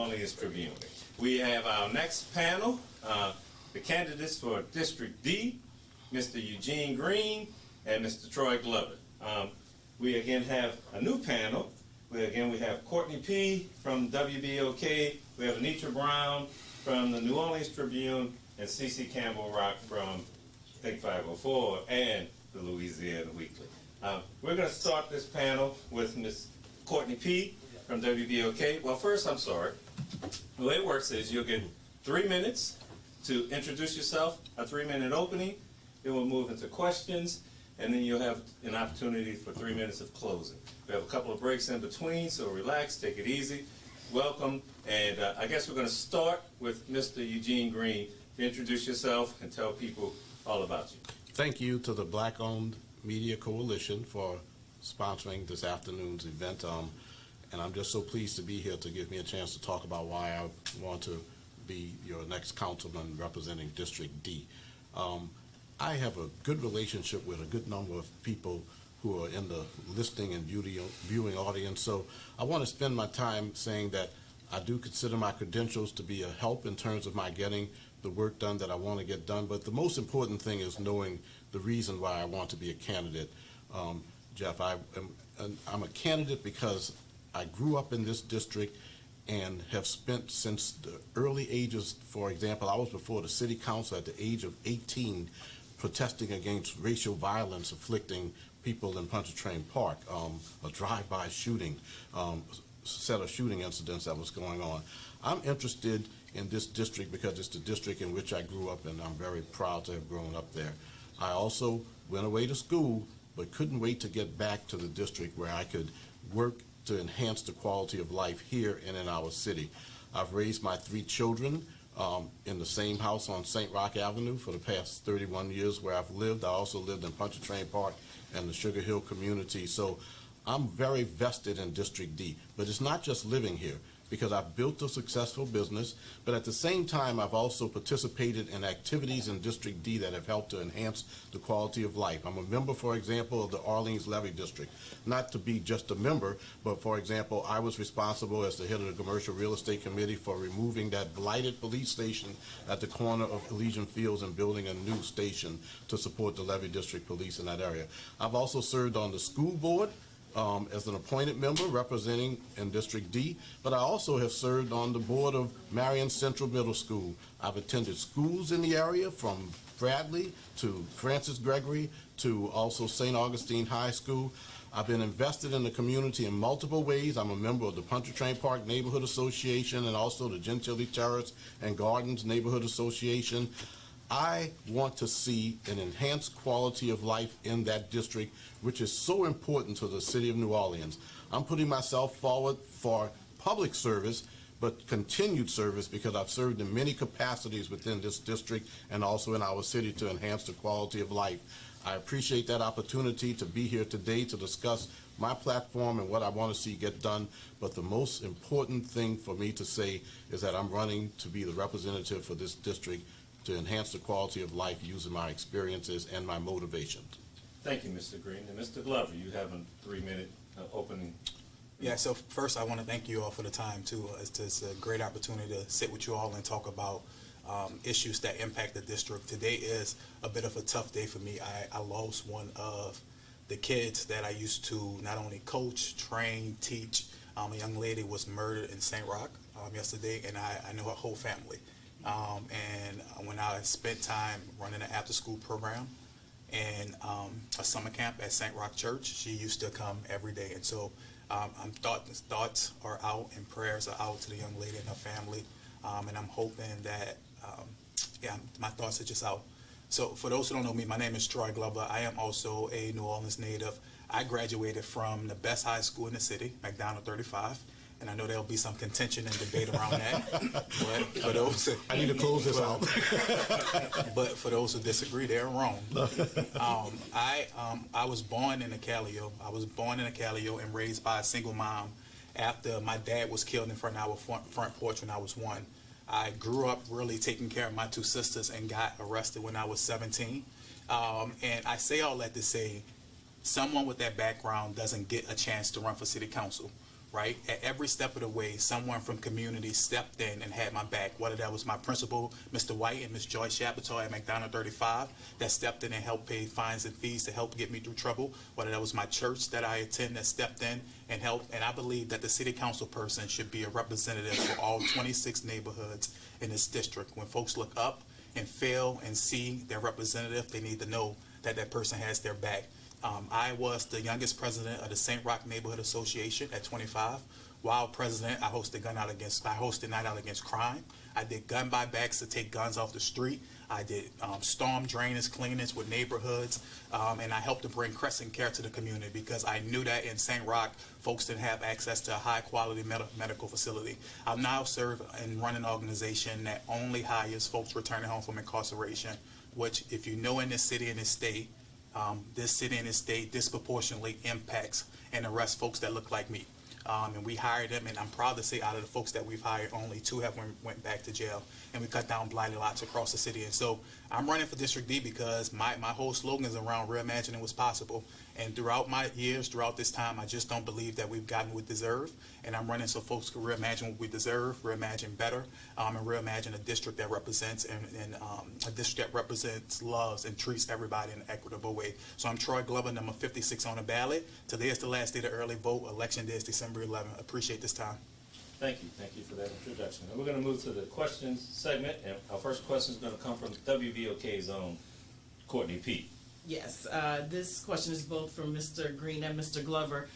Orleans Tribune. We have our next panel, the candidates for District D, Mr. Eugene Green and Mr. Troy Glover. We again have a new panel. We have Courtney P. from WBOK. We have Anitra Brown from the New Orleans Tribune and CeCe Campbell Rock from Think 504 and the Louisiana Weekly. We're going to start this panel with Ms. Courtney P. from WBOK. Well, first, I'm sorry. The way it works is you'll get 3 minutes to introduce yourself, a 3-minute opening. Then we'll move into questions, and then you'll have an opportunity for 3 minutes of closing. We have a couple of breaks in between, so relax, take it easy. Welcome, and I guess we're going to start with Mr. Eugene Green. Introduce yourself and tell people all about you. Thank you to the Black-Owned Media Coalition for sponsoring this afternoon's event. And I'm just so pleased to be here to give me a chance to talk about why I want to be your next councilman representing District D. I have a good relationship with a good number of people who are in the listening and viewing audience, so I want to spend my time saying that I do consider my credentials to be a help in terms of my getting the work done that I want to get done, but the most important thing is knowing the reason why I want to be a candidate. Jeff, I'm a candidate because I grew up in this district and have spent since the early ages. For example, I was before the city council at the age of 18 protesting against racial violence afflicting people in Pontchartrain Park, a drive-by shooting, set of shooting incidents that was going on. I'm interested in this district because it's the district in which I grew up, and I'm very proud to have grown up there. I also went away to school, but couldn't wait to get back to the district where I could work to enhance the quality of life here and in our city. I've raised my 3 children in the same house on St. Roch Avenue for the past 31 years where I've lived. I also lived in Pontchartrain Park and the Sugar Hill community. So I'm very vested in District D, but it's not just living here, because I've built a successful business, but at the same time I've also participated in activities in District D that have helped to enhance the quality of life. I'm a member, for example, of the Orleans Levee District. Not to be just a member, but for example, I was responsible as the head of the Commercial Real Estate Committee for removing that blighted police station at the corner of Elysian Fields and building a new station to support the Levee District Police in that area. I've also served on the school board as an appointed member representing in District D, but I also have served on the board of Marion Central Middle School. I've attended schools in the area from Bradley to Francis Gregory to also St. Augustine High School. I've been invested in the community in multiple ways. I'm a member of the Pontchartrain Park Neighborhood Association and also the Gentilly Terrace and Gardens Neighborhood Association. I want to see an enhanced quality of life in that district, which is so important to the city of New Orleans. I'm putting myself forward for public service, but continued service, because I've served in many capacities within this district and also in our city to enhance the quality of life. I appreciate that opportunity to be here today to discuss my platform and what I want to see get done, but the most important thing for me to say is that I'm running to be the representative for this district to enhance the quality of life using my experiences and my motivation. Thank you, Mr. Green. And Mr. Glover, you have a 3-minute opening. Yeah, so first I want to thank you all for the time too. It's a great opportunity to sit with you all and talk about issues that impact the district. Today is a bit of a tough day for me. I lost one of the kids that I used to not only coach, train, teach. A young lady was murdered in St. Roch yesterday, and I know her whole family. And when I spent time running an after-school program and a summer camp at St. Roch Church, she used to come every day. And so thoughts are out and prayers are out to the young lady and her family. And I'm hoping that, my thoughts are just out. So for those who don't know me, my name is Troy Glover. I am also a New Orleans native. I graduated from the best high school in the city, McDonald 35. And I know there'll be some contention and debate around that. But for those, I need to close this out. But for those who disagree, they're wrong. I was born in Acalio. I was born in Acalio and raised by a single mom. After my dad was killed in front of our front porch when I was 1, I grew up really taking care of my 2 sisters and got arrested when I was 17. And I say all that to say, someone with that background doesn't get a chance to run for city council. right? At every step of the way, someone from community stepped in and had my back, whether that was my principal, Mr. White, and Ms. Joyce Chapitol at McDonald 35, that stepped in and helped pay fines and fees to help get me through trouble, whether that was my church that I attend that stepped in and helped. And I believe that the city council person should be a representative for all 26 neighborhoods in this district. When folks look up and fail and see their representative, they need to know that that person has their back. I was the youngest president of the St. Roch Neighborhood Association at 25. While president, I hosted Night Out Against Crime. I did gun buybacks to take guns off the street. I did storm drainage cleanings with neighborhoods, and I helped to bring crescent care to the community because I knew that in St. Roch, folks didn't have access to a high-quality medical facility. I now serve and run an organization that only hires folks returning home from incarceration, which, if you know, in this city and this state, disproportionately impacts and arrests folks that look like me. And we hired them, and I'm proud to say out of the folks that we've hired, only 2 have went back to jail. And we cut down blighted lots across the city. And so I'm running for District D because my whole slogan is around reimagining what's possible. And throughout my years, throughout this time, I just don't believe that we've gotten what we deserve. And I'm running so folks can reimagine what we deserve, reimagine better, and reimagine a district that represents and a district that represents, loves, and treats everybody in an equitable way. So I'm Troy Glover, number 56 on the ballot. Today is the last day to early vote. Election day is December 11th. Appreciate this time. Thank you for that introduction. And we're going to move to the questions segment, and our first question is going to come from WVOK's own Courtney Pete. Yes, this question is both from Mr. Green and Mr. Glover.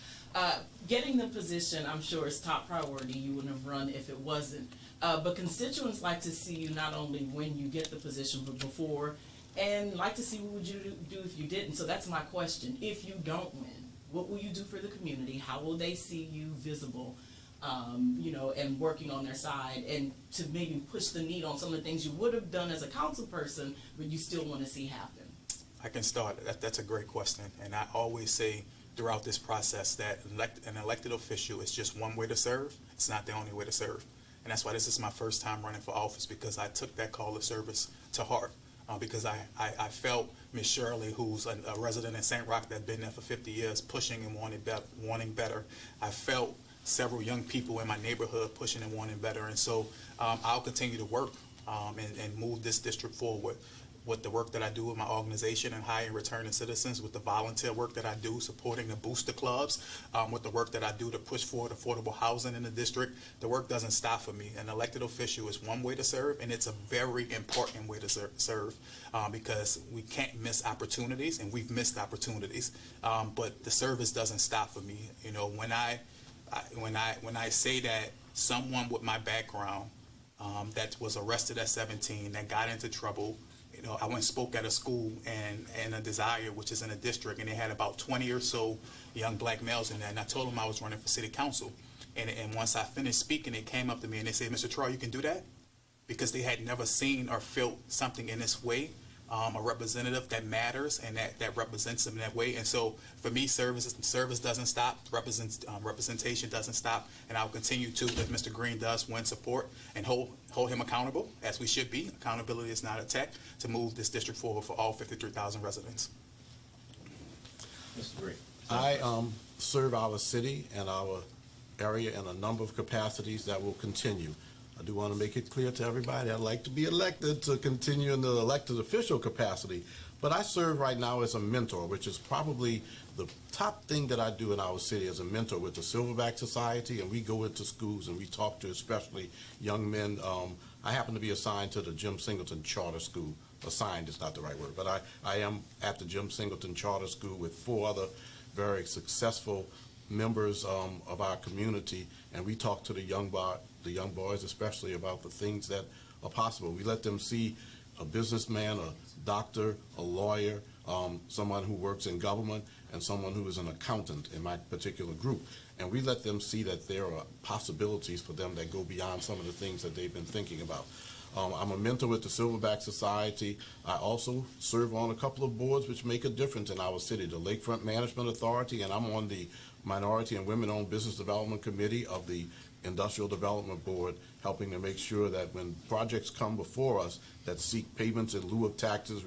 Getting the position, I'm sure, is top priority. You wouldn't have run if it wasn't. But constituents like to see you not only when you get the position, but before, and like to see what would you do if you didn't. So that's my question. If you don't win, what will you do for the community? How will they see you visible? And working on their side, and to maybe push the need on some of the things you would have done as a council person, but you still want to see happen? I can start. That's a great question. And I always say throughout this process that an elected official is just one way to serve. It's not the only way to serve. And that's why this is my first time running for office, because I took that call of service to heart. Because I felt Miss Shirley, who's a resident in St. Roch that's been there for 50 years, pushing and wanting better. I felt several young people in my neighborhood pushing and wanting better. And so I'll continue to work and move this district forward with the work that I do with my organization and hiring returning citizens, with the volunteer work that I do supporting the booster clubs, with the work that I do to push forward affordable housing in the district. The work doesn't stop for me. An elected official is one way to serve, and it's a very important way to serve because we can't miss opportunities, and we've missed opportunities. But the service doesn't stop for me. You know, when I say that someone with my background that was arrested at 17, that got into trouble, you know, I went and spoke at a school and a Desire, which is in a district, and they had about 20 or so young black males in there, and I told them I was running for city council. And once I finished speaking, they came up to me and they said, "Mr. Troy, you can do that?" Because they had never seen or felt something in this way. A representative that matters and that represents them in that way. And so for me, service doesn't stop, representation doesn't stop, and I'll continue to, if Mr. Green does, win support and hold him accountable, as we should be. Accountability is not a tech, to move this district forward for all 53,000 residents. Mr. Green. I serve our city and our area in a number of capacities that will continue. I do want to make it clear to everybody, I'd like to be elected to continue in the elected official capacity, but I serve right now as a mentor, which is probably the top thing that I do in our city, as a mentor with the Silverback Society, and we go into schools and we talk to especially young men. I happen to be assigned to the Jim Singleton Charter School. Assigned is not the right word, but I am at the Jim Singleton Charter School with 4 other very successful members of our community, and we talk to the young boys especially about the things that are possible. We let them see a businessman, a doctor, a lawyer, someone who works in government, and someone who is an accountant in my particular group. And we let them see that there are possibilities for them that go beyond some of the things that they've been thinking about. I'm a mentor with the Silverback Society. I also serve on a couple of boards which make a difference in our city, the Lakefront Management Authority, and I'm on the Minority and Women-Owned Business Development Committee of the Industrial Development Board, helping to make sure that when projects come before us that seek payments in lieu of taxes,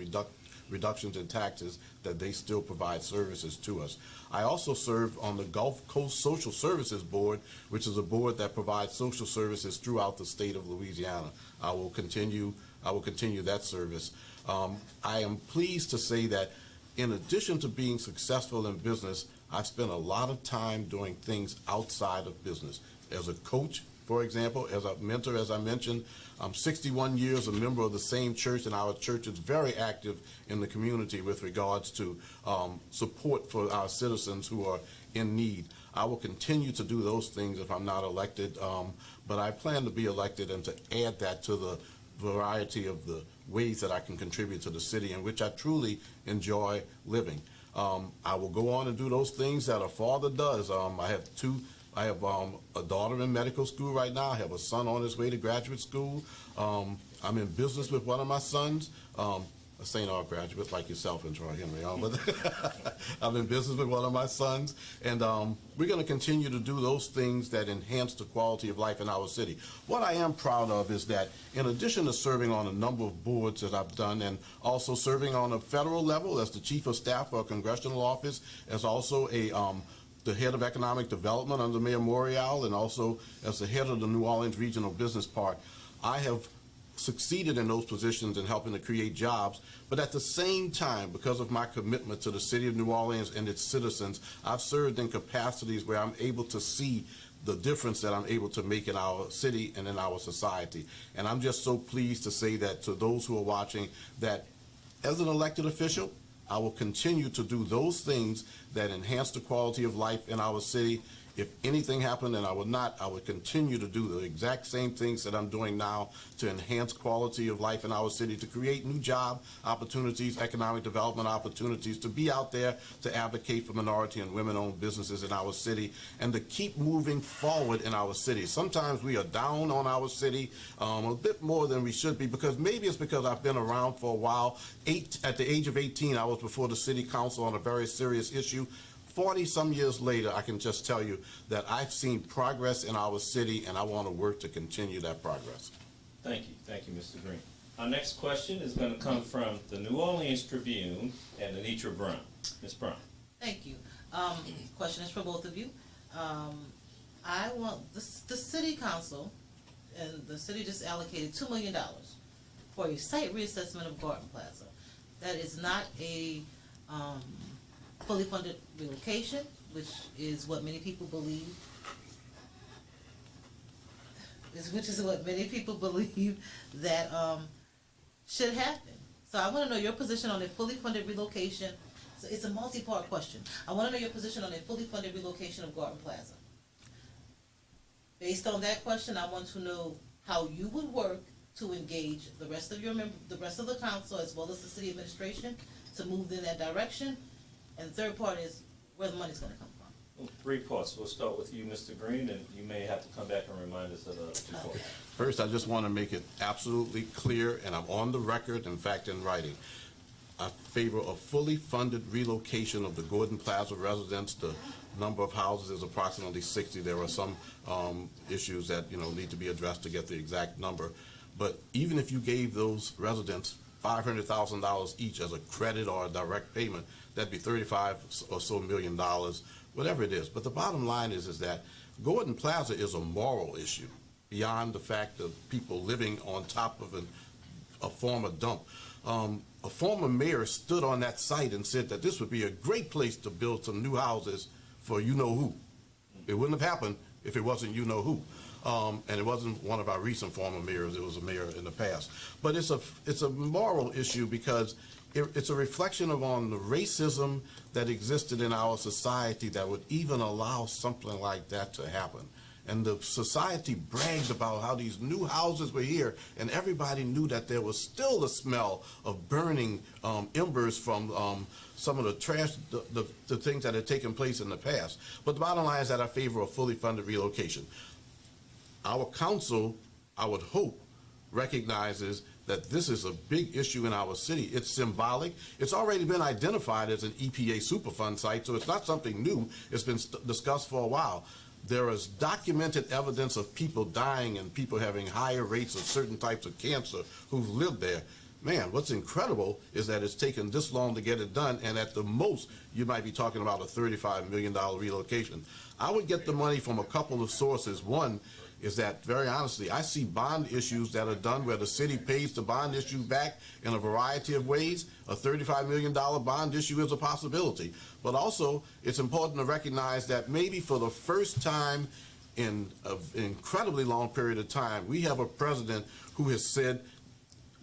reductions in taxes, that they still provide services to us. I also serve on the Gulf Coast Social Services Board, which is a board that provides social services throughout the state of Louisiana. I will continue that service. I am pleased to say that in addition to being successful in business, I've spent a lot of time doing things outside of business. As a coach, for example, as a mentor, as I mentioned, I'm 61 years a member of the same church, and our church is very active in the community with regards to support for our citizens who are in need. I will continue to do those things if I'm not elected, but I plan to be elected and to add that to the variety of the ways that I can contribute to the city in which I truly enjoy living. I will go on and do those things that a father does. I have a daughter in medical school right now. I have a son on his way to graduate school. I'm in business with one of my sons, a St. R graduate like yourself and Troy Henry. But I'm in business with one of my sons, and we're going to continue to do those things that enhance the quality of life in our city. What I am proud of is that in addition to serving on a number of boards that I've done, and also serving on a federal level as the Chief of Staff for a congressional office, as also the head of economic development under Mayor Morial, and also as the head of the New Orleans Regional Business Park, I have succeeded in those positions in helping to create jobs. But at the same time, because of my commitment to the city of New Orleans and its citizens, I've served in capacities where I'm able to see the difference that I'm able to make in our city and in our society. And I'm just so pleased to say that to those who are watching, that as an elected official, I will continue to do those things that enhance the quality of life in our city. If anything happened, and I would continue to do the exact same things that I'm doing now to enhance quality of life in our city, to create new job opportunities, economic development opportunities, to be out there to advocate for minority and women-owned businesses in our city, and to keep moving forward in our city. Sometimes we are down on our city a bit more than we should be, because maybe it's because I've been around for a while. At the age of 18, I was before the city council on a very serious issue. 40-some years later, I can just tell you that I've seen progress in our city, and I want to work to continue that progress. Thank you, Mr. Green. Our next question is going to come from the New Orleans Tribune and Anitra Brown. Ms. Brown. Thank you. Question is for both of you. I want the city council, and the city just allocated $2 million for a site reassessment of Garden Plaza. That is not a fully funded relocation, which is what many people believe. Which is what many people believe that should happen. So I want to know your position on a fully funded relocation. So it's a multi-part question. I want to know your position on a fully funded relocation of Garden Plaza. Based on that question, I want to know how you would work to engage the rest of the rest of the council, as well as the city administration, to move in that direction. And the third part is where the money's going to come from. Well, 3 parts. We'll start with you, Mr. Green, and you may have to come back and remind us of the 2 parts. First, I just want to make it absolutely clear, and I'm on the record, in fact, in writing. I favor a fully funded relocation of the Gordon Plaza residents. The number of houses is approximately 60. There are some issues that need to be addressed to get the exact number. But even if you gave those residents $500,000 each as a credit or a direct payment, that'd be $35 or so million, whatever it is. But the bottom line is that Gordon Plaza is a moral issue beyond the fact of people living on top of a former dump. A former mayor stood on that site and said that this would be a great place to build some new houses for you-know-who. It wouldn't have happened if it wasn't you-know-who. And it wasn't one of our recent former mayors, it was a mayor in the past. But it's a moral issue because it's a reflection on the racism that existed in our society that would even allow something like that to happen. And the society bragged about how these new houses were here, and everybody knew that there was still the smell of burning embers from some of the trash, the things that had taken place in the past. But the bottom line is that I favor a fully funded relocation. Our council, I would hope, recognizes that this is a big issue in our city. It's symbolic. It's already been identified as an EPA Superfund site, so it's not something new. It's been discussed for a while. There is documented evidence of people dying and people having higher rates of certain types of cancer who've lived there. man, what's incredible is that it's taken this long to get it done, and at the most, you might be talking about a $35 million relocation. I would get the money from a couple of sources. One is that, very honestly, I see bond issues that are done where the city pays the bond issue back in a variety of ways. A $35 million bond issue is a possibility. But also, it's important to recognize that maybe for the first time in an incredibly long period of time, we have a president who has said,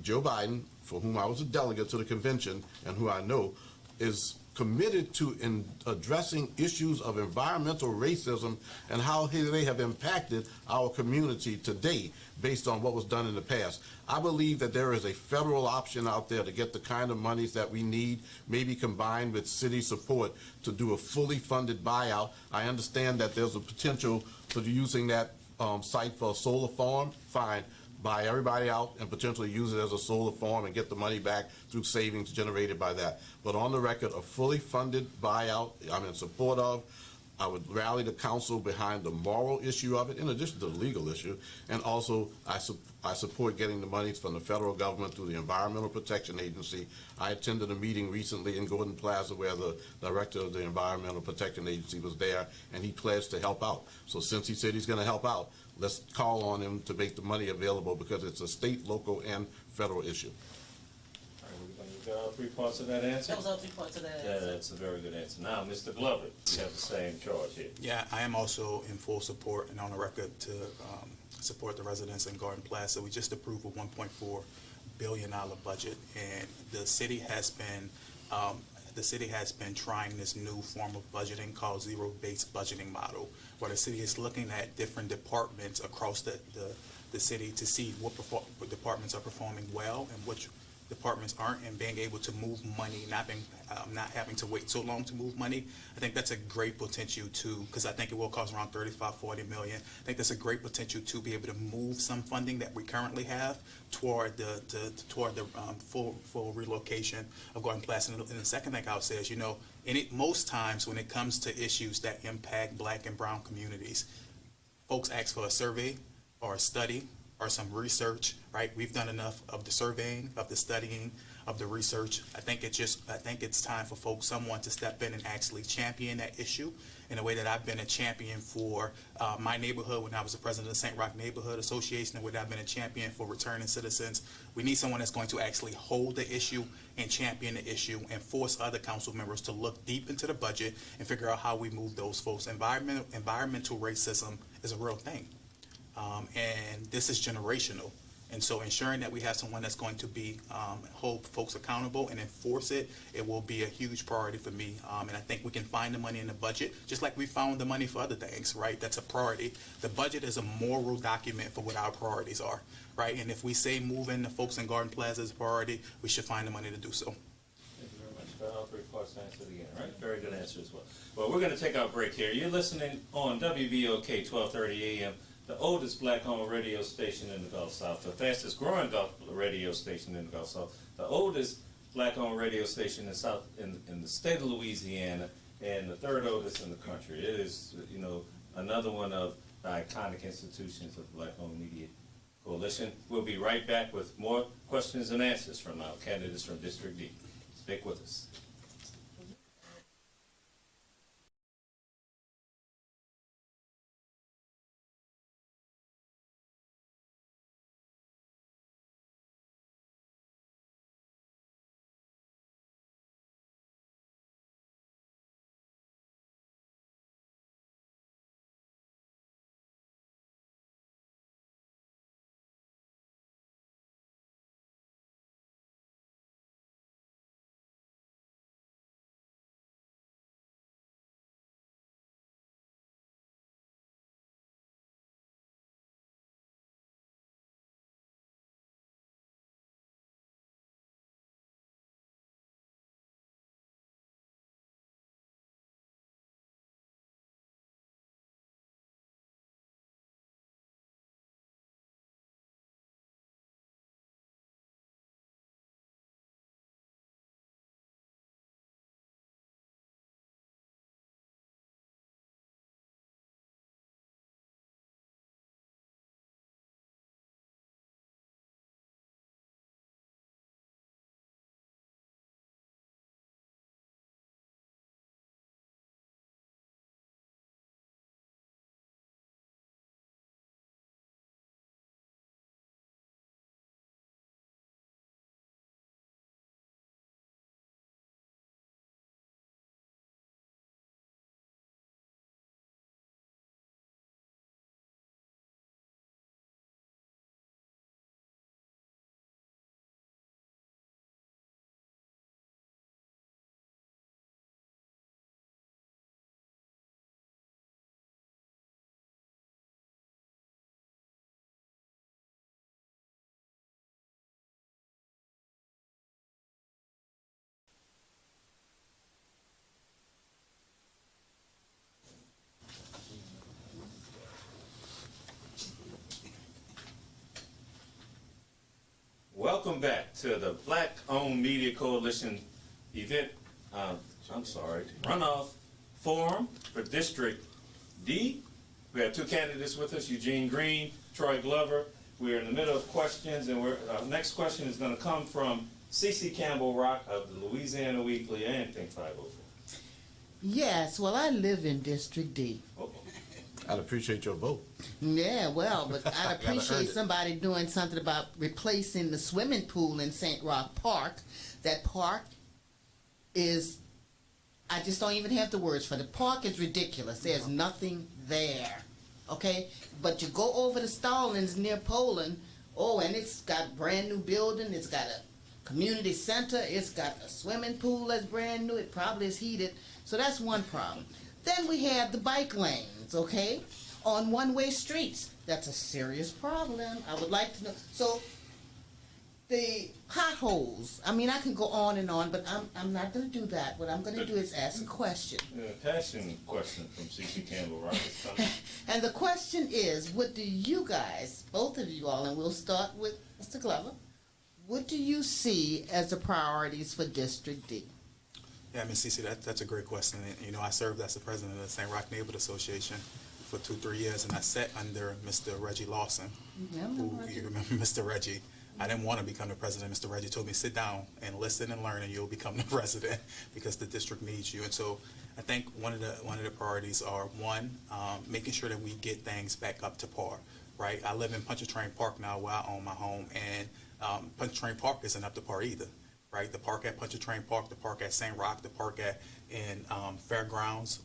Joe Biden, for whom I was a delegate to the convention and who I know, is committed to addressing issues of environmental racism and how they have impacted our community today based on what was done in the past. I believe that there is a federal option out there to get the kind of monies that we need, maybe combined with city support to do a fully funded buyout. I understand that there's a potential for using that site for a solar farm. Fine. Buy everybody out and potentially use it as a solar farm and get the money back through savings generated by that. But on the record, a fully funded buyout, I'm in support of. I would rally the council behind the moral issue of it, in addition to the legal issue. And also, I support getting the monies from the federal government through the Environmental Protection Agency. I attended a meeting recently in Gordon Plaza where the director of the Environmental Protection Agency was there, and he pledged to help out. So since he said he's going to help out, let's call on him to make the money available because it's a state, local, and federal issue. All right, we're going to get all 3 parts of that answer? That was all 3 parts of that Yeah, answer. that's a very good answer. Now, Mr. Glover, you have the same charge here. Yeah, I am also in full support and on the record to support the residents in Garden Plaza. We just approved a $1.4 billion budget, and the city has been trying this new form of budgeting called zero-based budgeting model, where the city is looking at different departments across the city to see what departments are performing well and which departments aren't, and being able to move money, not having to wait so long to move money. I think that's a great potential too, because I think it will cost around 35-40 million. I think that's a great potential to be able to move some funding that we currently have toward the full relocation of Garden Plaza. And the second thing I'll say is, most times when it comes to issues that impact Black and brown communities, folks ask for a survey or a study or some research, right? We've done enough of the surveying, of the studying, of the research. I think it's time for someone to step in and actually champion that issue in a way that I've been a champion for my neighborhood when I was the president of the St. Roch Neighborhood Association, and where I've been a champion for returning citizens. We need someone that's going to actually hold the issue and champion the issue and force other council members to look deep into the budget and figure out how we move those folks. Environmental racism is a real thing. And this is generational. And so ensuring that we have someone that's going to be hold folks accountable and enforce it, it will be a huge priority for me. And I think we can find the money in the budget, just like we found the money for other things, right? That's a priority. The budget is a moral document for what our priorities are, right? And if we say moving the folks in Garden Plaza is a priority, we should find the money to do so. Thank you very much for all 3 parts answered again, right? Very good answer as well. Well, we're going to take our break here. You're listening on WBOK 1230 AM. The oldest Black-owned radio station in the Gulf South, the fastest growing radio station in the Gulf South, the oldest Black-owned radio station in the state of Louisiana, and the 3rd oldest in the country. It is, another one of the iconic institutions of the Black-owned Media Coalition. We'll be right back with more questions and answers from our candidates from District D. Stick with us. welcome back to the Black-Owned Media Coalition event, runoff forum for District D. We have two candidates with us, Eugene Green, Troy Glover. We're in the middle of questions, and our next question is going to come from Cece Campbell Rock of the Louisiana Weekly and Think 504. Yes, well, I live in District D. I'd appreciate your vote. Yeah, well, but I'd earned appreciate it. somebody doing something about replacing the swimming pool in St. Roch Park. That park is, I just don't even have the words for it. The park is ridiculous. There's nothing there, okay? But you go over to Stallings near Poland, and it's got a brand new building. It's got a community center. It's got a swimming pool that's brand new. It probably is heated. So that's one problem. Then we have the bike lanes, okay, on one-way streets. That's a serious problem. I would like to know. So the potholes, I mean, I can go on and on, but I'm not going to do that. What I'm going to do is ask a question. Passion question from C.C. Campbell Rock is coming. And the question is, what do you guys, both of you all, and we'll start with Mr. Glover, what do you see as the priorities for District D? Yeah, I mean, Cece, that's a great question. And, you know, I served as the president of the St. Roch Neighborhood Association for 2-3 years, and I sat under Mr. Reggie Lawson, Yeah, who, you remember Mr. Reggie. I didn't want to become the president. Mr. Reggie told me, sit down and listen and learn, and you'll become the president because the district needs you. And so I think one of the priorities are, one, making sure that we get things back up to par, right? I live in Pontchartrain Park now where I own my home, and Pontchartrain Park isn't up to par either. Right, the park at Pontchartrain Park, the park at St. Roch, the park in Fairgrounds,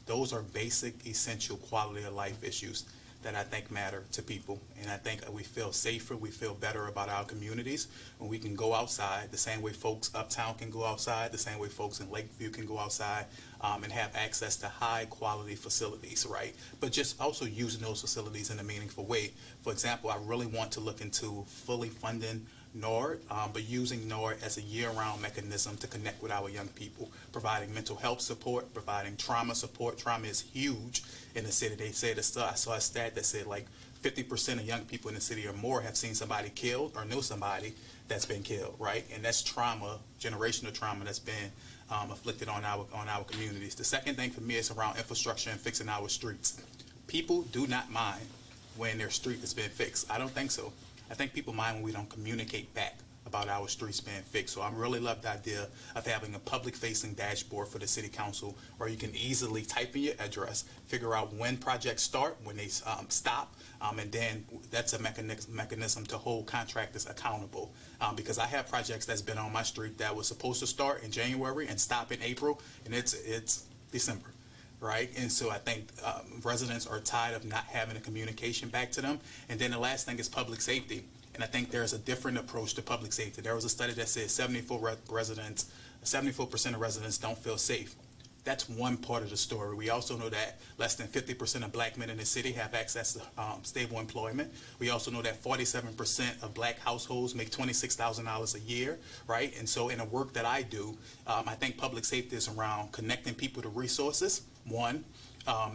those are basic, essential quality of life issues that I think matter to people. And I think we feel safer, we feel better about our communities when we can go outside the same way folks uptown can go outside, the same way folks in Lakeview can go outside and have access to high quality facilities, right? But just also using those facilities in a meaningful way. For example, I really want to look into fully funding NORD, but using NORD as a year-round mechanism to connect with our young people, providing mental health support, providing trauma support. Trauma is huge in the city. They said, I saw a stat that said like 50% of young people in the city or more have seen somebody killed or know somebody that's been killed, right? And that's trauma, generational trauma that's been afflicted on our communities. The second thing for me is around infrastructure and fixing our streets. People do not mind when their street has been fixed. I don't think so. I think people mind when we don't communicate back about our streets being fixed. So I really love the idea of having a public-facing dashboard for the city council where you can easily type in your address, figure out when projects start, when they stop, and then that's a mechanism to hold contractors accountable. Because I have projects that's been on my street that was supposed to start in January and stop in April, and it's December. Right, and so I think residents are tired of not having a communication back to them. And then the last thing is public safety. And I think there's a different approach to public safety. There was a study that said 74% of residents don't feel safe. That's one part of the story. We also know that less than 50% of black men in the city have access to stable employment. We also know that 47% of black households make $26,000 a year, right? And so in the work that I do, I think public safety is around connecting people to resources, one.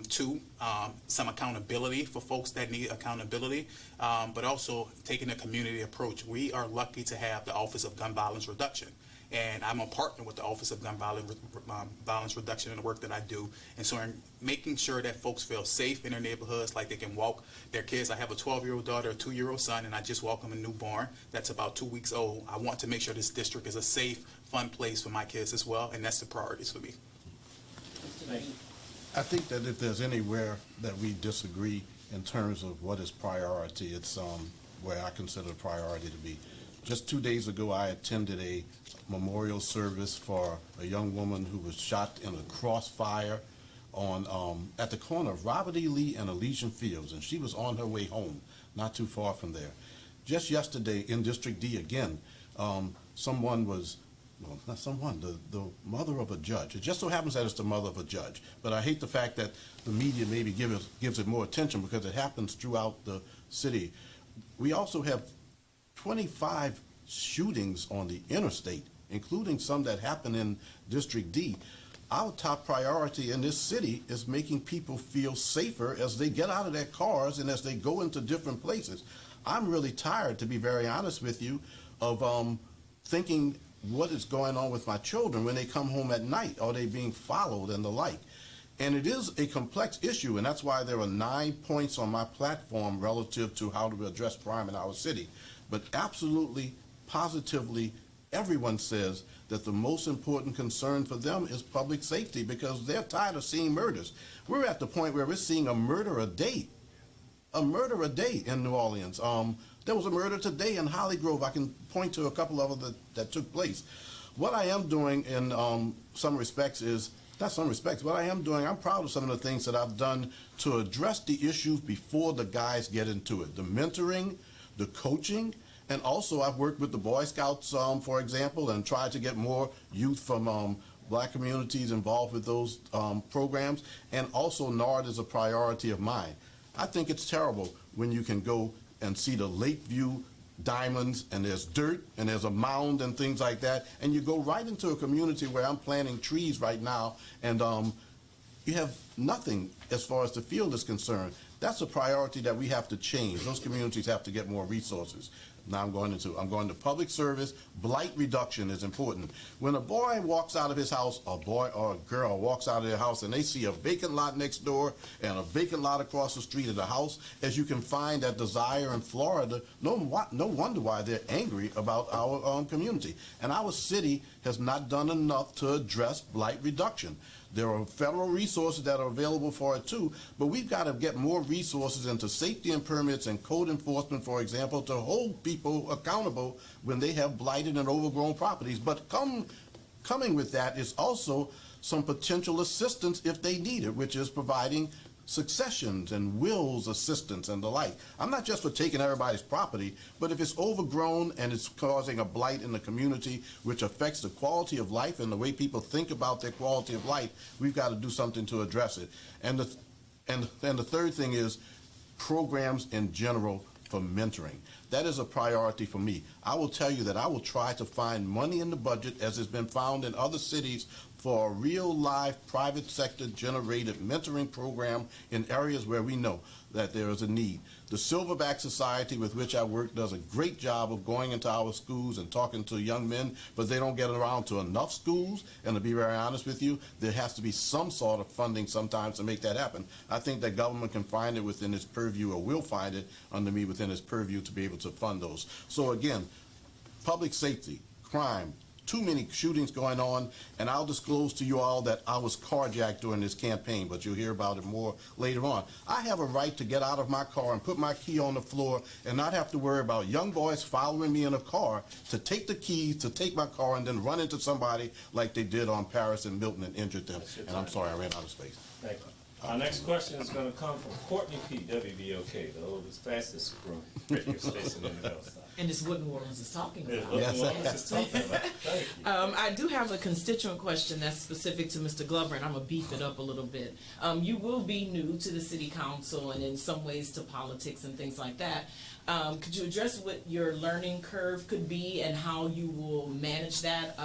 Two, some accountability for folks that need accountability, but also taking a community approach. We are lucky to have the Office of Gun Violence Reduction. And I'm a partner with the Office of Gun Violence Reduction in the work that I do. And so in making sure that folks feel safe in their neighborhoods, like they can walk their kids. I have a 12-year-old daughter, a 2-year-old son, and I just welcomed a newborn that's about 2 weeks old. I want to make sure this district is a safe, fun place for my kids as well, and that's the priorities for me. Thank you. I think that if there's anywhere that we disagree in terms of what is priority, it's where I consider the priority to be. Just 2 days ago, I attended a memorial service for a young woman who was shot in a crossfire on at the corner of Robert E. Lee and Elysian Fields, and she was on her way home, not too far from there. Just yesterday in District D again, someone was, well, not someone, the mother of a judge. It just so happens that it's the mother of a judge. But I hate the fact that the media maybe gives it more attention because it happens throughout the city. We also have 25 shootings on the interstate, including some that happen in District D. Our top priority in this city is making people feel safer as they get out of their cars and as they go into different places. I'm really tired, to be very honest with you, of thinking what is going on with my children when they come home at night. Are they being followed and the like? And it is a complex issue, and that's why there are 9 points on my platform relative to how to address crime in our city. But absolutely, positively, everyone says that the most important concern for them is public safety because they're tired of seeing murders. We're at the point where we're seeing a murder a day. A murder a day in New Orleans. There was a murder today in Holly Grove. I can point to a couple of them that took place. What I am doing in some respects is, not some respects, what I am doing, I'm proud of some of the things that I've done to address the issues before the guys get into it. The mentoring, the coaching, and also I've worked with the Boy Scouts, for example, and tried to get more youth from black communities involved with those programs. And also NARD is a priority of mine. I think it's terrible when you can go and see the Lakeview diamonds and there's dirt and there's a mound and things like that, and you go right into a community where I'm planting trees right now, and you have nothing as far as the field is concerned. That's a priority that we have to change. Those communities have to get more resources. Now I'm going to public service. Blight reduction is important. When a boy walks out of his house, a boy or a girl walks out of their house and they see a vacant lot next door and a vacant lot across the street of the house, as you can find at Desire in Florida, no wonder why they're angry about our community. And our city has not done enough to address blight reduction. There are federal resources that are available for it too, but we've got to get more resources into safety and permits and code enforcement, for example, to hold people accountable when they have blighted and overgrown properties. But coming with that is also some potential assistance if they need it, which is providing successions and wills assistance and the like. I'm not just for taking everybody's property, but if it's overgrown and it's causing a blight in the community which affects the quality of life and the way people think about their quality of life, we've got to do something to address it. And the third thing is programs in general for mentoring. That is a priority for me. I will tell you that I will try to find money in the budget, as has been found in other cities, for a real live private sector generated mentoring program in areas where we know that there is a need. The Silverback Society with which I work does a great job of going into our schools and talking to young men, but they don't get around to enough schools, and to be very honest with you, there has to be some sort of funding sometimes to make that happen. I think that government can find it within its purview, or will find it under me within its purview to be able to fund those. So again, public safety, crime, too many shootings going on, and I'll disclose to you all that I was carjacked during this campaign, but you'll hear about it more later on. I have a right to get out of my car and put my key on the floor and not have to worry about young boys following me in a car to take the keys, to take my car, and then run into somebody like they did on Parish and Milton and injured them. And I'm sorry, I ran out of space. Thank you. Our next question is going to come from Courtney P. WBOK, the oldest, fastest growing radio station in the North Side. And it's what New Orleans is talking Yeah, about. what Yes. New Orleans is talking about. Thank you. I do have a constituent question that's specific to Mr. Glover, and I'm gonna beef it up a little bit. You will be new to the city council and in some ways to politics and things like that. Could you address what your learning curve could be and how you will manage that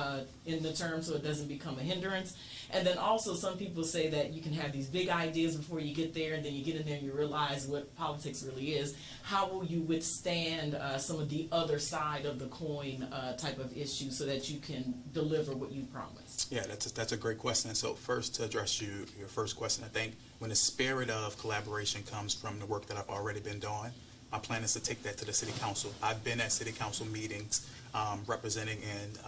in the term so it doesn't become a hindrance? And then also, some people say that you can have these big ideas before you get there, and then you get in there and you realize what politics really is. How will you withstand some of the other side of the coin type of issues so that you can deliver what you promised? Yeah, that's a great question. So first, to address your first question, I think when the spirit of collaboration comes from the work that I've already been doing, my plan is to take that to the city council. I've been at city council meetings representing and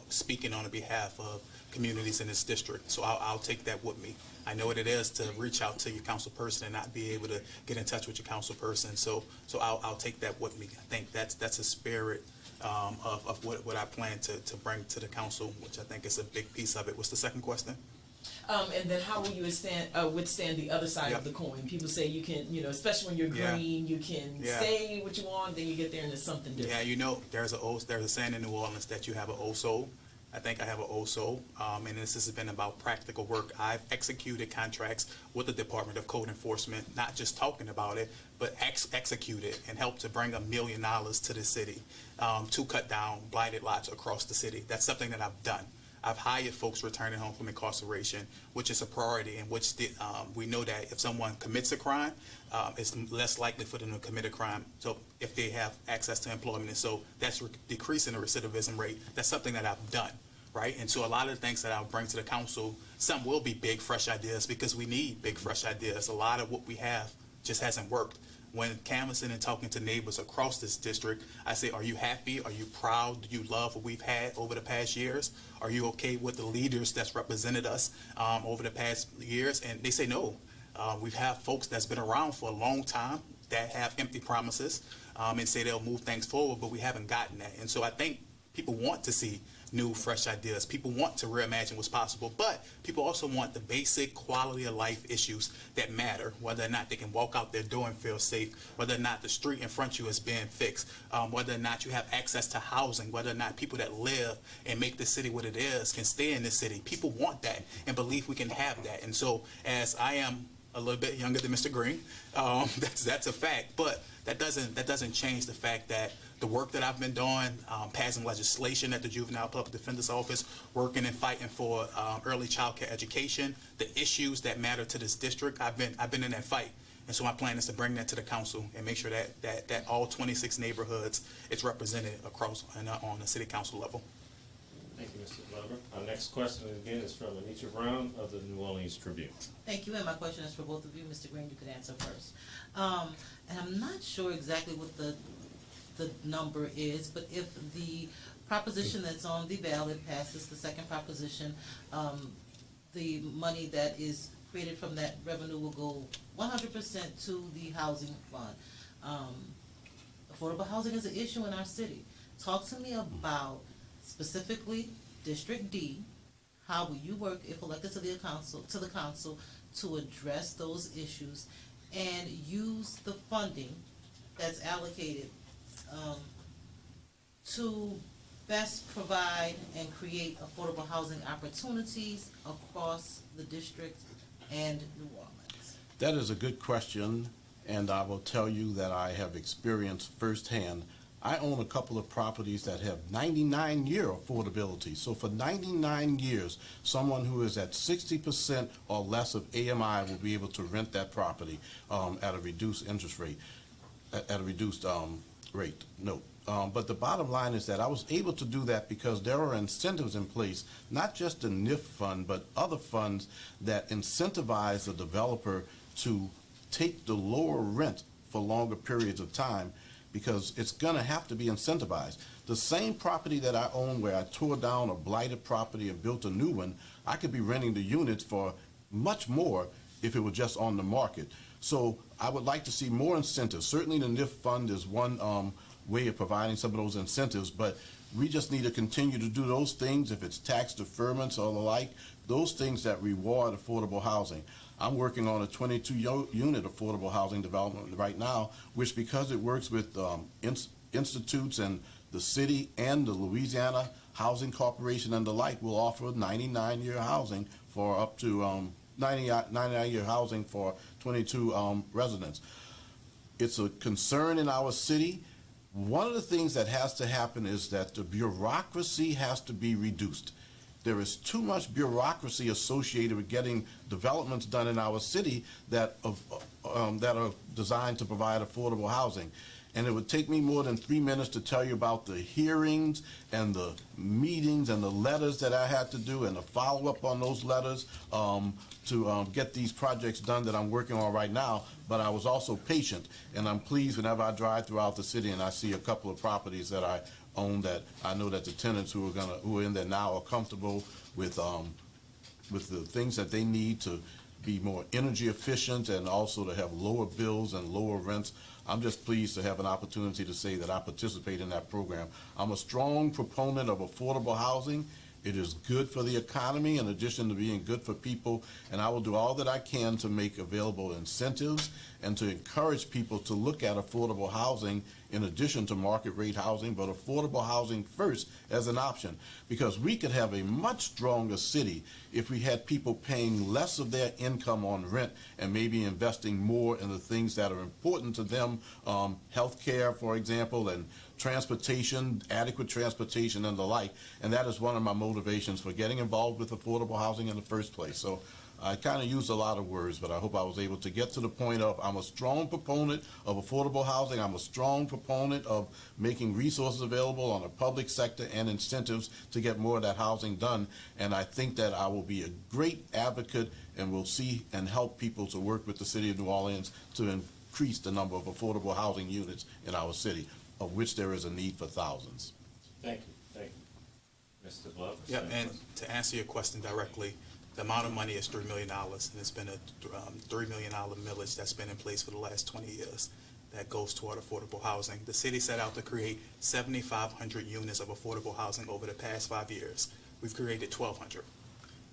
speaking on behalf of communities in this district. So I'll take that with me. I know what it is to reach out to your council person and not be able to get in touch with your council person. So I'll take that with me. I think that's a spirit of what I plan to bring to the council, which I think is a big piece of it. What's the second question? And then how will you withstand the other side of the coin? People say you can, especially when you're green, you can say what you want, then you get there and there's something different. Yeah, there's a saying in New Orleans that you have an old soul. I think I have an old soul, and this has been about practical work. I've executed contracts with the Department of Code Enforcement, not just talking about it, but executed and helped to bring $1 million to the city to cut down blighted lots across the city. That's something that I've done. I've hired folks returning home from incarceration, which is a priority, and which we know that if someone commits a crime, it's less likely for them to commit a crime. So if they have access to employment, and so that's decreasing the recidivism rate. That's something that I've done, right? And so a lot of the things that I'll bring to the council, some will be big, fresh ideas because we need big, fresh ideas. A lot of what we have just hasn't worked. When canvassing and talking to neighbors across this district, I say, are you happy? Are you proud? Do you love what we've had over the past years? Are you okay with the leaders that's represented us over the past years? And they say no. We've had folks that's been around for a long time that have empty promises and say they'll move things forward, but we haven't gotten that. And so I think people want to see new, fresh ideas. People want to reimagine what's possible, but people also want the basic quality of life issues that matter, whether or not they can walk out their door and feel safe, whether or not the street in front of you is being fixed, whether or not you have access to housing, whether or not people that live and make the city what it is can stay in the city. People want that and believe we can have that. And so as I am a little bit younger than Mr. Green, that's a fact, but that doesn't change the fact that the work that I've been doing, passing legislation at the Juvenile Public Defender's Office, working and fighting for early child care education, the issues that matter to this district, I've been in that fight. And so my plan is to bring that to the council and make sure that all 26 neighborhoods is represented across and on the city council level. Thank you, Mr. Glover. Our next question again is from Anitra Brown of the New Orleans Tribune. Thank you, and my question is for both of you. Mr. Green, you could answer first. And I'm not sure exactly what the number is, but if the proposition that's on the ballot passes, the second proposition, the money that is created from that revenue will go 100% to the housing fund. Affordable housing is an issue in our city. Talk to me about specifically District D. How will you work, if elected to the council, to address those issues and use the funding that's allocated to best provide and create affordable housing opportunities across the district and New Orleans? That is a good question, and I will tell you that I have experienced firsthand. I own a couple of properties that have 99-year affordability. So for 99 years, someone who is at 60% or less of AMI will be able to rent that property at a reduced interest rate, at a reduced rate. No. But the bottom line is that I was able to do that because there are incentives in place, not just the NIF fund, but other funds that incentivize the developer to take the lower rent for longer periods of time, because it's going to have to be incentivized. The same property that I own where I tore down a blighted property and built a new one, I could be renting the units for much more if it were just on the market. So I would like to see more incentives. Certainly the NIF fund is one way of providing some of those incentives, but we just need to continue to do those things, if it's tax deferments or the like, those things that reward affordable housing. I'm working on a 22-unit affordable housing development right now, which, because it works with institutes and the city and the Louisiana Housing Corporation and the like, will offer 99-year housing for up to 99-year housing for 22 residents. It's a concern in our city. One of the things that has to happen is that the bureaucracy has to be reduced. There is too much bureaucracy associated with getting developments done in our city that are designed to provide affordable housing. And it would take me more than 3 minutes to tell you about the hearings and the meetings and the letters that I had to do and the follow-up on those letters to get these projects done that I'm working on right now. But I was also patient, and I'm pleased whenever I drive throughout the city and I see a couple of properties that I own that I know that the tenants who are in there now are comfortable with the things that they need to be more energy efficient and also to have lower bills and lower rents. I'm just pleased to have an opportunity to say that I participate in that program. I'm a strong proponent of affordable housing. It is good for the economy in addition to being good for people, and I will do all that I can to make available incentives and to encourage people to look at affordable housing in addition to market rate housing, but affordable housing first as an option, because we could have a much stronger city if we had people paying less of their income on rent and maybe investing more in the things that are important to them, health care, for example, and transportation, adequate transportation and the like, and that is one of my motivations for getting involved with affordable housing in the first place. So I kind of used a lot of words, but I hope I was able to get to the point of I'm a strong proponent of affordable housing. I'm a strong proponent of making resources available on the public sector and incentives to get more of that housing done. And I think that I will be a great advocate and will see and help people to work with the city of New Orleans to increase the number of affordable housing units in our city, of which there is a need for thousands. Thank you. Mr. Glover? Yeah, same and question. to answer your question directly, the amount of money is $3 million, and it's been a $3 million millage that's been in place for the last 20 years that goes toward affordable housing. The city set out to create 7,500 units of affordable housing over the past 5 years. We've created 1,200.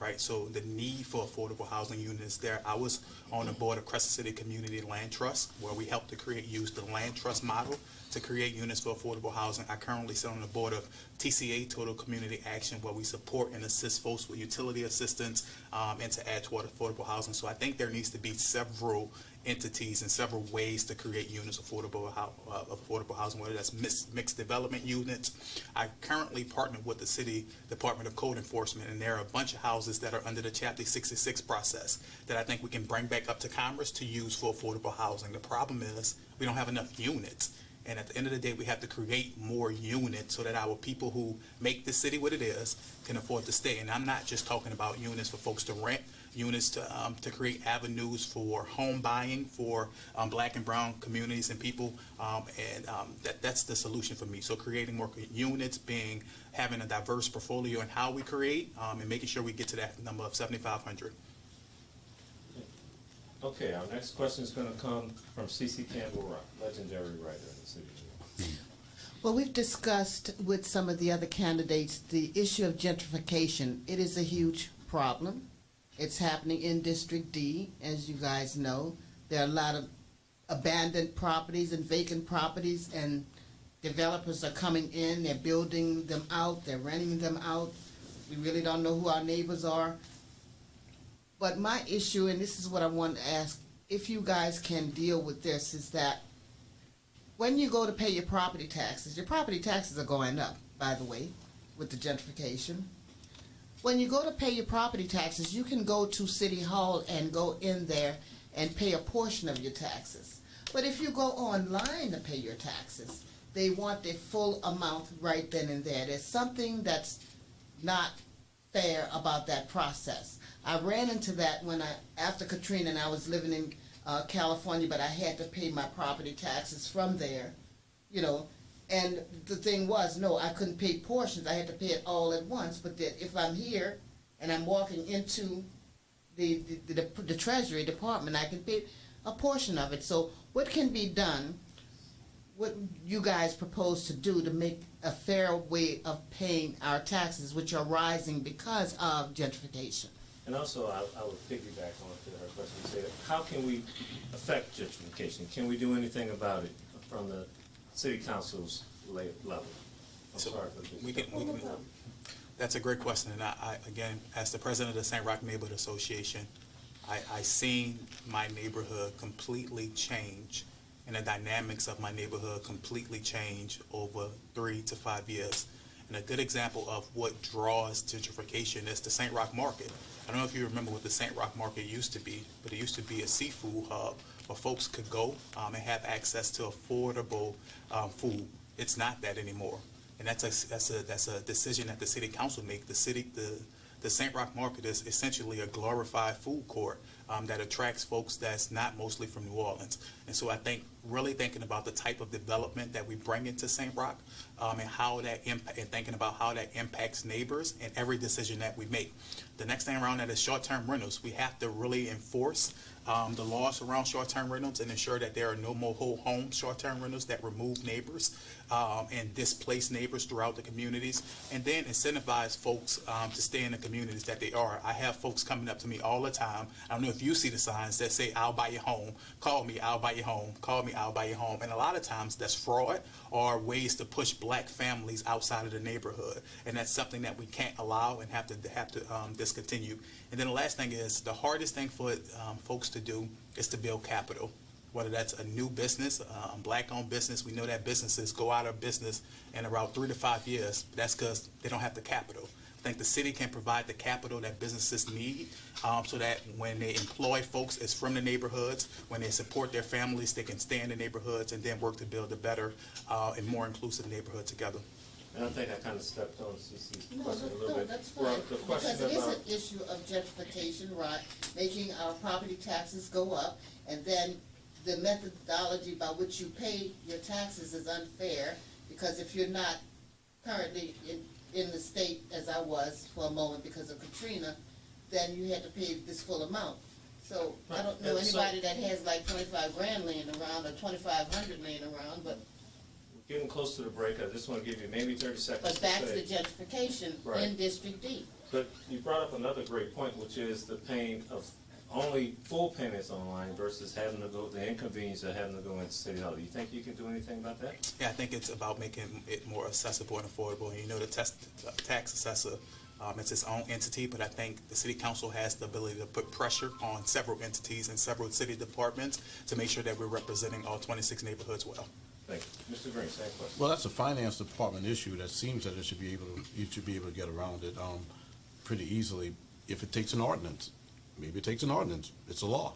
Right, so the need for affordable housing units there. I was on the board of Crescent City Community Land Trust, where we helped to use the land trust model to create units for affordable housing. I currently sit on the board of TCA, Total Community Action, where we support and assist folks with utility assistance and to add toward affordable housing. So I think there needs to be several entities and several ways to create units of affordable housing, whether that's mixed development units. I currently partner with the City Department of Code Enforcement, and there are a bunch of houses that are under the Chapter 66 process that I think we can bring back up to Congress to use for affordable housing. The problem is we don't have enough units. And at the end of the day, we have to create more units so that our people who make this city what it is can afford to stay. And I'm not just talking about units for folks to rent, units to create avenues for home buying for Black and brown communities and people, that's the solution for me. So creating more units, having a diverse portfolio in how we create, and making sure we get to that number of 7,500. Okay, our next question is going to come from C.C. Campbell, legendary writer in the city of New York. Well, we've discussed with some of the other candidates the issue of gentrification. It is a huge problem. It's happening in District D, as you guys know. There are a lot of abandoned properties and vacant properties, and developers are coming in, they're building them out, they're renting them out. We really don't know who our neighbors are. But my issue, and this is what I want to ask, if you guys can deal with this, is that when you go to pay your property taxes are going up, by the way, with the gentrification. When you go to pay your property taxes, you can go to City Hall and go in there and pay a portion of your taxes. But if you go online to pay your taxes, they want the full amount right then and there. There's something that's not fair about that process. I ran into that after Katrina, and I was living in California, but I had to pay my property taxes from there, And the thing was, no, I couldn't pay portions. I had to pay it all at once. But that if I'm here and I'm walking into the Treasury Department, I can pay a portion of it. So what can be done, what you guys propose to do to make a fair way of paying our taxes, which are rising because of gentrification? And also, I would piggyback on to her question. Say, how can we affect gentrification? Can we do anything about it from the city council's level? That's a great question, and I again, as the president of the St. Roch Neighborhood Association, I seen my neighborhood completely change, and the dynamics of my neighborhood completely change over 3 to 5 years. And a good example of what draws gentrification is the St. Roch Market. I don't know if you remember what the St. Roch Market used to be, but it used to be a seafood hub where folks could go and have access to affordable food. It's not that anymore, and that's a decision that the city council make. The St. Roch Market is essentially a glorified food court that attracts folks that's not mostly from New Orleans. And so I think really thinking about the type of development that we bring into St. Roch and how that and thinking about how that impacts neighbors in every decision that we make. The next thing around that is short-term rentals. We have to really enforce the laws around short-term rentals and ensure that there are no more whole home short-term rentals that remove neighbors and displace neighbors throughout the communities, and then incentivize folks to stay in the communities that they are. I have folks coming up to me all the time. I don't know if you see the signs that say, "I'll buy your home, call me, I'll buy your home, call me, I'll buy your home." And a lot of times that's fraud or ways to push Black families outside of the neighborhood, and that's something that we can't allow and have to discontinue. And then the last thing is, the hardest thing for folks to do is to build capital. whether that's a new business, a black-owned business. We know that businesses go out of business in around 3 to 5 years. That's because they don't have the capital. I think the city can provide the capital that businesses need, so that when they employ folks, it's from the neighborhoods. When they support their families, they can stay in the neighborhoods and then work to build a better and more inclusive neighborhood together. And I think I kind of stepped on CC's No, question a little bit. that's fine, Well, the question because it is about, an issue of gentrification, right, making our property taxes go up, and then the methodology by which you pay your taxes is unfair, because if you're not currently in the state, as I was for a moment because of Katrina, then you had to pay this full amount. So I don't know Right. So- anybody that has like 25 grand laying around or 2,500 laying around, but getting close to the break, I just want to give you maybe 30 seconds but to back to say. the gentrification Right. in District D. But you brought up another great point, which is the pain of only full payments online versus having to go, the inconvenience of having to go into City Hall. Do you think you can do anything about that? Yeah, I think it's about making it more accessible and affordable. And you know, the tax assessor, it's its own entity, but I think the city council has the ability to put pressure on several entities and several city departments to make sure that we're representing all 26 neighborhoods well. Thank you. Mr. Green, same question. Well, that's a finance department issue that seems that you should be able to get around it pretty easily if it takes an ordinance. Maybe it takes an ordinance. It's a law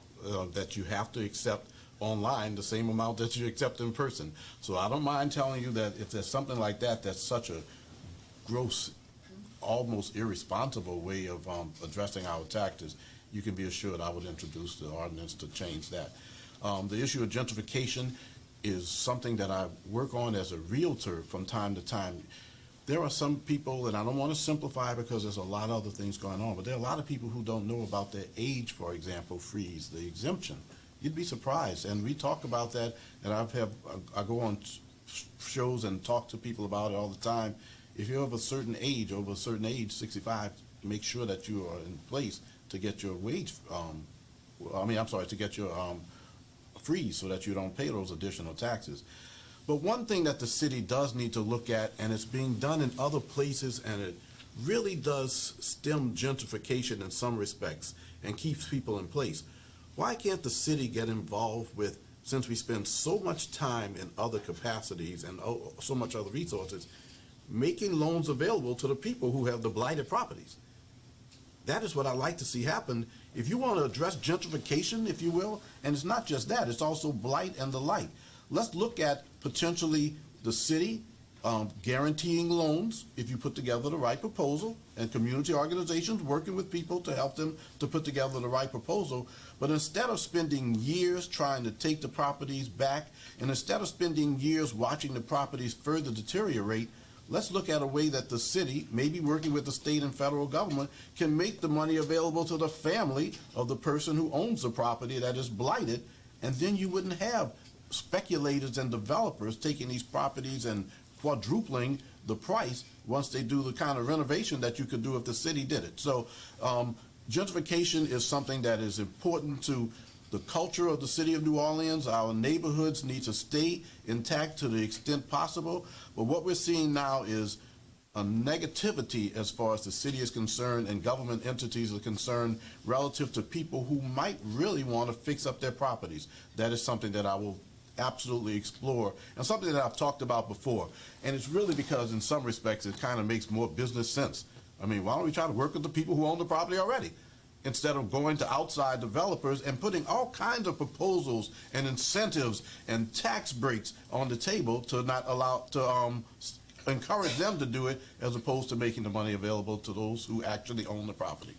that you have to accept online the same amount that you accept in person. So I don't mind telling you that if there's something like that, that's such a gross, almost irresponsible way of addressing our taxes, you can be assured I would introduce the ordinance to change that. The issue of gentrification is something that I work on as a realtor from time to time. There are some people, and I don't want to simplify because there's a lot of other things going on, but there are a lot of people who don't know about their age, for example, freeze, the exemption. You'd be surprised, and we talk about that, and I go on shows and talk to people about it all the time. If you're of a certain age, over a certain age, 65, make sure that you are in place to get your wage, to get your freeze so that you don't pay those additional taxes. But one thing that the city does need to look at, and it's being done in other places, and it really does stem gentrification in some respects and keeps people in place. Why can't the city get involved with, since we spend so much time in other capacities and so much other resources, making loans available to the people who have the blighted properties? That is what I'd like to see happen. If you want to address gentrification, if you will, and it's not just that, it's also blight and the like. Let's look at potentially the city guaranteeing loans if you put together the right proposal, and community organizations working with people to help them to put together the right proposal. But instead of spending years trying to take the properties back, and instead of spending years watching the properties further deteriorate, let's look at a way that the city, maybe working with the state and federal government, can make the money available to the family of the person who owns the property that is blighted, and then you wouldn't have speculators and developers taking these properties and quadrupling the price once they do the kind of renovation that you could do if the city did it. So gentrification is something that is important to the culture of the city of New Orleans. Our neighborhoods need to stay intact to the extent possible. But what we're seeing now is a negativity as far as the city is concerned and government entities are concerned relative to people who might really want to fix up their properties. That is something that I will absolutely explore, and something that I've talked about before. And it's really because in some respects it kind of makes more business sense. I mean, why don't we try to work with the people who own the property already, instead of going to outside developers and putting all kinds of proposals and incentives and tax breaks on the table to not allow, to encourage them to do it, as opposed to making the money available to those who actually own the property.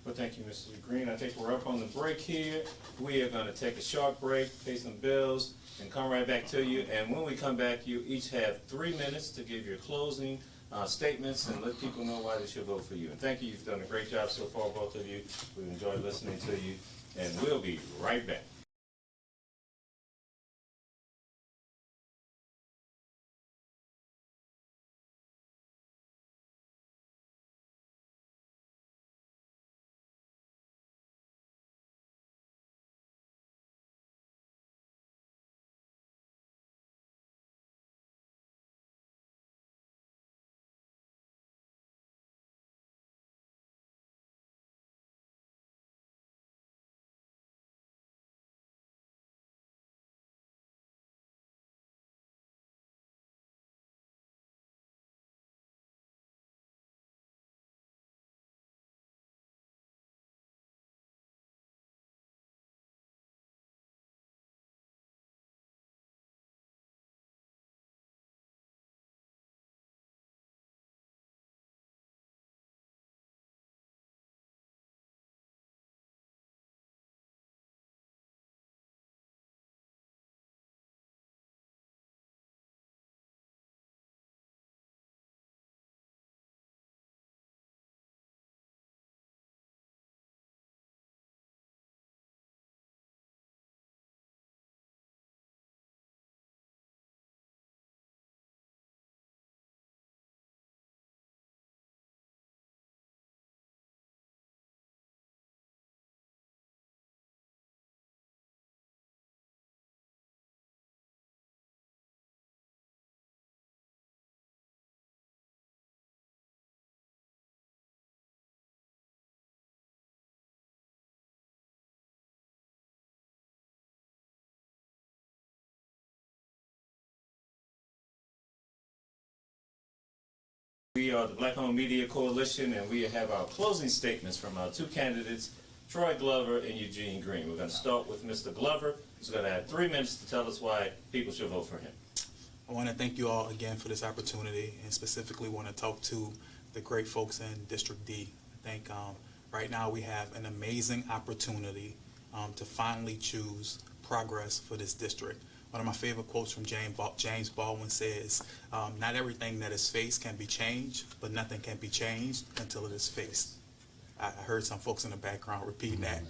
Well, thank you, Mr. Green. I think we're up on the break here. We are going to take a short break, pay some bills, and come right back to you. And when we come back, you each have 3 minutes to give your closing statements and let people know why they should vote for you. And thank you. You've done a great job so far, both of you. We've enjoyed listening to you, and we'll be right back. We are the Black-Owned Media Coalition, and we have our closing statements from our two candidates, Troy Glover and Eugene Green. We're going to start with Mr. Glover, who's going to have 3 minutes to tell us why people should vote for him. I want to thank you all again for this opportunity, and specifically want to talk to the great folks in District D. I think right now we have an amazing opportunity to finally choose progress for this district. One of my favorite quotes from James Baldwin says, not everything that is faced can be changed, but nothing can be changed until it is faced. I heard some folks in the background repeat that.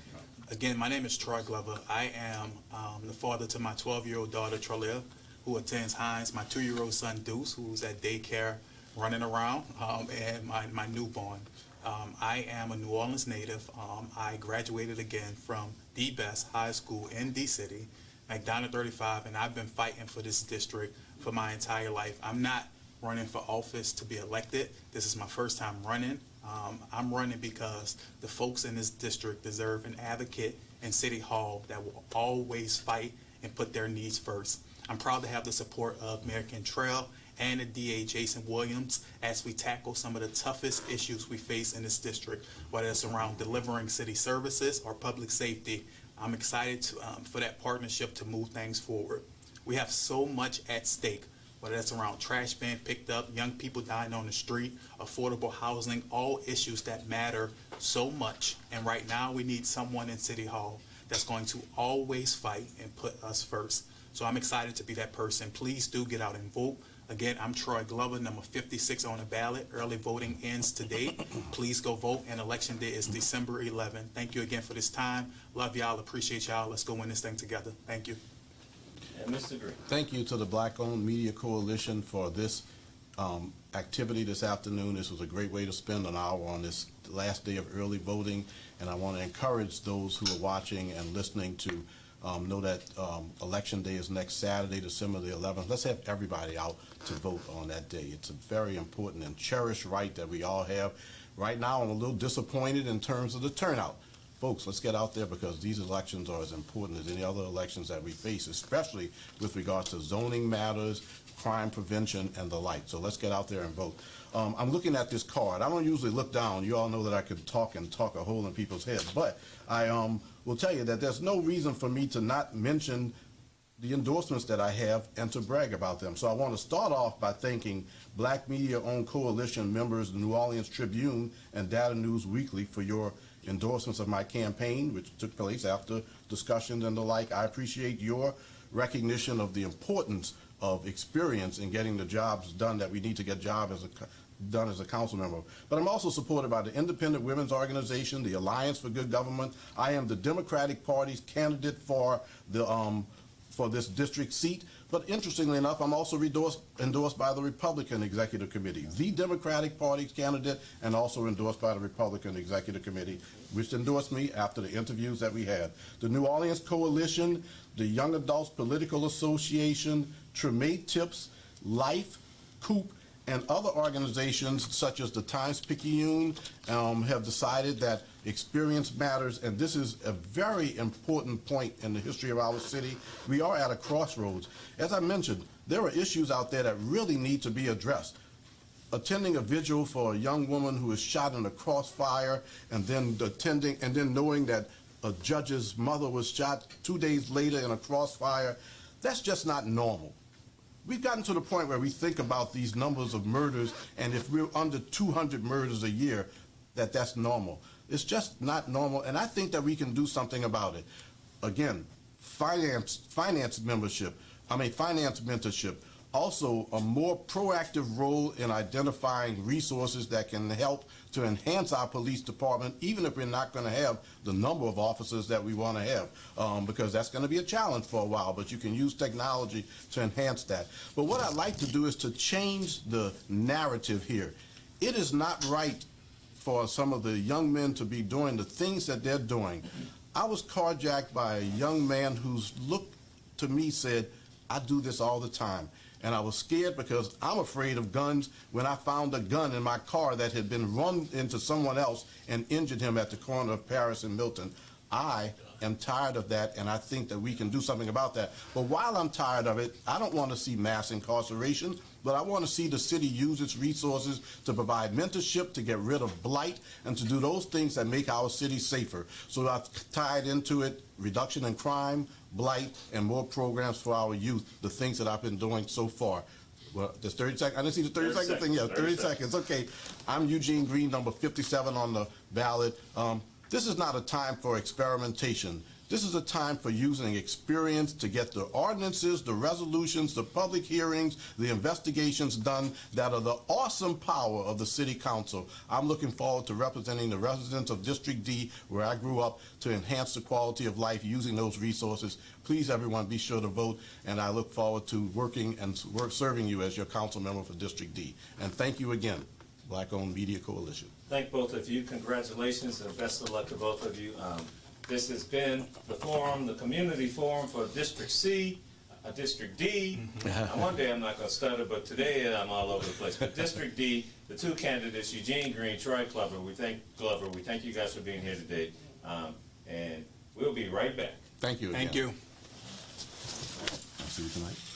Again, my name is Troy Glover. I am the father to my 12-year-old daughter, Trolia, who attends Hines, my 2-year-old son, Deuce, who's at daycare running around, and my newborn. I am a New Orleans native. I graduated again from the best high school in D-City, McDonough 35, and I've been fighting for this district for my entire life. I'm not running for office to be elected. This is my first time running. I'm running because the folks in this district deserve an advocate in City Hall that will always fight and put their needs first. I'm proud to have the support of Mayor Cantrell and the DA Jason Williams as we tackle some of the toughest issues we face in this district, whether it's around delivering city services or public safety. I'm excited for that partnership to move things forward. We have so much at stake, whether that's around trash being picked up, young people dying on the street, affordable housing, all issues that matter so much. And right now we need someone in City Hall that's going to always fight and put us first. So I'm excited to be that person. Please do get out and vote. Again, I'm Troy Glover, number 56 on the ballot. Early voting ends today. Please go vote, and Election Day is December 11th. Thank you again for this time. Love y'all, appreciate y'all. Let's go win this thing together. Thank you. And Mr. Green. Thank you to the Black-Owned Media Coalition for this activity this afternoon. This was a great way to spend an hour on this last day of early voting, and I want to encourage those who are watching and listening to know that Election Day is next Saturday, December the 11th. Let's have everybody out to vote on that day. It's a very important and cherished right that we all have. Right now, I'm a little disappointed in terms of the turnout. Folks, let's get out there because these elections are as important as any other elections that we face, especially with regards to zoning matters, crime prevention, and the like. So let's get out there and vote. I'm looking at this card. I don't usually look down. You all know that I could talk a hole in people's heads, but I will tell you that there's no reason for me to not mention the endorsements that I have and to brag about them. So I want to start off by thanking Black Media-Owned Coalition members, the New Orleans Tribune and Data News Weekly for your endorsements of my campaign, which took place after discussions and the like. I appreciate your recognition of the importance of experience in getting the jobs done that we need to get done as a council member. But I'm also supported by the Independent Women's Organization, the Alliance for Good Government. I am the Democratic Party's candidate for this district seat. But interestingly enough, I'm also endorsed by the Republican Executive Committee, the Democratic Party's candidate, and also endorsed by the Republican Executive Committee, which endorsed me after the interviews that we had. The New Orleans Coalition, the Young Adults Political Association, Tremay Tips, Life, Coop, and other organizations such as the Times-Picayune have decided that experience matters, and this is a very important point in the history of our city. We are at a crossroads. As I mentioned, there are issues out there that really need to be addressed. Attending a vigil for a young woman who was shot in a crossfire, and then knowing that a judge's mother was shot 2 days later in a crossfire, that's just not normal. We've gotten to the point where we think about these numbers of murders, and if we're under 200 murders a year, that's normal. It's just not normal, and I think that we can do something about it. Again, finance mentorship, also a more proactive role in identifying resources that can help to enhance our police department, even if we're not going to have the number of officers that we want to have, because that's going to be a challenge for a while, but you can use technology to enhance that. But what I'd like to do is to change the narrative here. It is not right for some of the young men to be doing the things that they're doing. I was carjacked by a young man who's looked to me, said, I do this all the time. And I was scared because I'm afraid of guns. When I found a gun in my car that had been run into someone else and injured him at the corner of Parish and Milton, I am tired of that, and I think that we can do something about that. But while I'm tired of it, I don't want to see mass incarceration, but I want to see the city use its resources to provide mentorship, to get rid of blight, and to do those things that make our city safer. So I've tied into it reduction in crime, blight, and more programs for our youth, the things that I've been doing so far. Well, there's 30 seconds. I didn't see the 30-second thing. Yeah, 30 seconds. Okay. I'm Eugene Green, number 57 on the ballot. This is not a time for experimentation. This is a time for using experience to get the ordinances, the resolutions, the public hearings, the investigations done that are the awesome power of the City Council. I'm looking forward to representing the residents of District D, where I grew up, to enhance the quality of life using those resources. Please, everyone, be sure to vote, and I look forward to working and serving you as your council member for District D. And thank you again, Black-Owned Media Coalition. Thank both of you. Congratulations and best of luck to both of you. This has been the forum, the community forum for District C, District D. One day I'm not going to stutter, but today I'm all over the place. But District D, the two candidates, Eugene Green, Troy Glover. We thank you guys for being here today, and we'll be right back. Thank you again. Thank you. See you tonight.